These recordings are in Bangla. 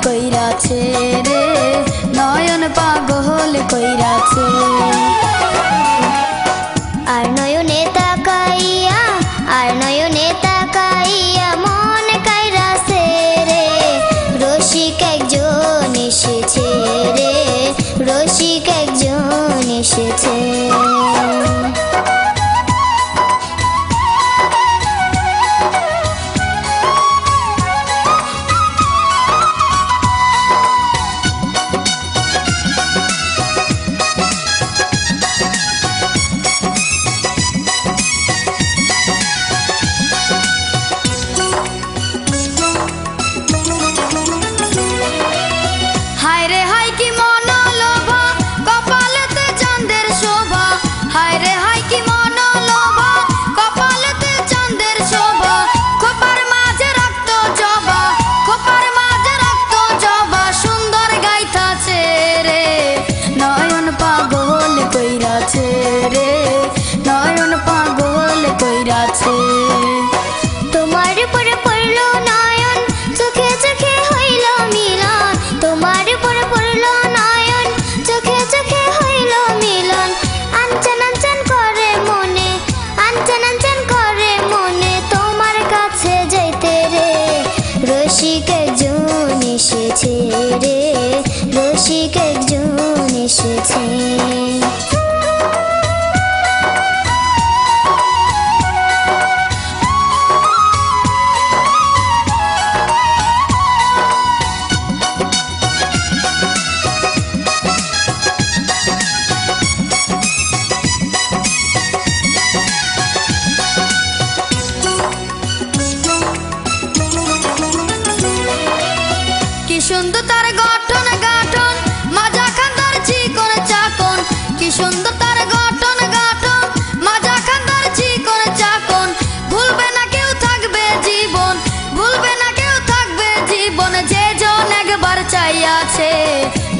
কইরাছে রে, নয়ন পাগল কইরাছে। আর নয়নে তাকাইয়া, আর নয়নে তাকাইয়া মন কাইরাছে রে, রসিক একজন এসেছে রে, রসিক একজন এসেছে। তোমার উপরে পড়লো নয়ন, চোখে চোখে হইল মিলন, তোমার উপরে পড়লো নয়ন, চোখে চোখে হইল মিলন। আনচান আনচান করে মনে, আনচান আনচান করে মনে, তোমার কাছে যাইতে রে, রসিক একজন এসেছে রে, রসিক একজন এসেছে। সুন্দর তার গঠন গাঠন, মাজা খান্দার চিকন চাকন, কি সুন্দর তার গঠন গাঠন, মাজা খান্দার চিকন চাকন। ভুলবে না কেউ থাকবে জীবন, ভুলবে না কেউ থাকবে জীবন, যে জন একবার চাইয়াছে,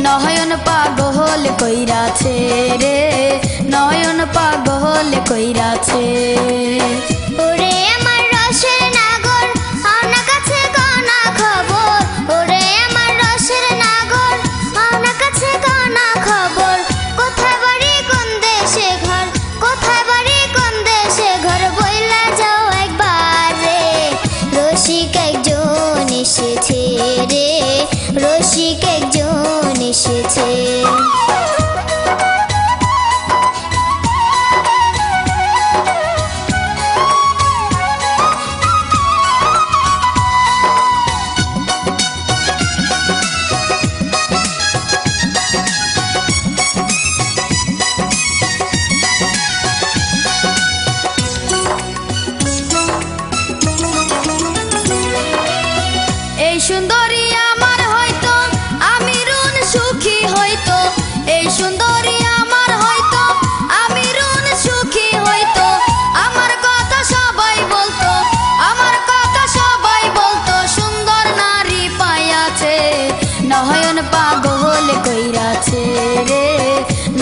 নয়ন পাগল কইরাছে রে, নয়ন পাগল কইরাছে। ওরে আমার রসের নাগর, আনা কাছে কনা খবর, ওরে আমার রসের নাগর, আনা কাছে কনা খবর। কোথায় বাড়ি কোন দেশে ঘর, কোথায় বাড়ি কোন দেশে ঘর, বইলা যাও একবার রে, রসিক একজন এসেছে রে, রসিক একজন এসেছে। এই সুন্দরী আমার হয়তো, আমি রুন সুখী হইতো, এই সুন্দরী আমার হয়তো, আমি রুন সুখী হইতো। আমার কথা সবাই বলতো, আমার কথা সবাই বলতো, সুন্দর নারী পাইয়াছে, নয়ন পাগল কইরাছে রে,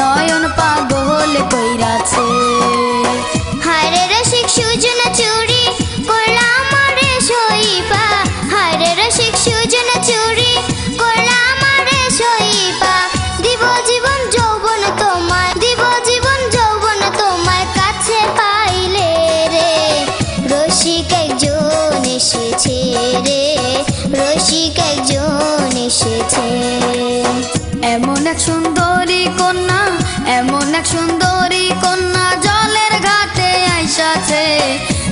নয়ন পাগল কইরাছে। হায় রে রসিক সুজন চুরি করলাম রে সইপা, হায় রে রসিক সুজন চুরি করলাম রে সইপা। দিব জীবন যৌবন তোমায়, দিব জীবন যৌবন তোমায়, কাছে পাইলে রে, রসিক একজন এসেছে রে, রসিক একজন এসেছে। এমন এক সুন্দরী কন্যা, এমন এক সুন্দরী কন্যা, জলের ঘাটে আইসাছে,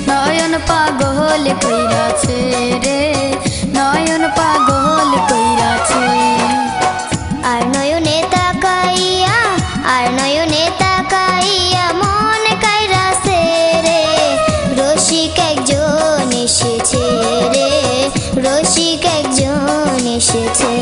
নয়ন পাগল কইরাছে রে, নয়ন পাগল কইরাছে। আর নয়নে তাকাইয়া, আর নয়নে তাকাইয়া মন কাইরাছে রে, রসিক একজন এসেছে রে, রসিক একজন এসেছে।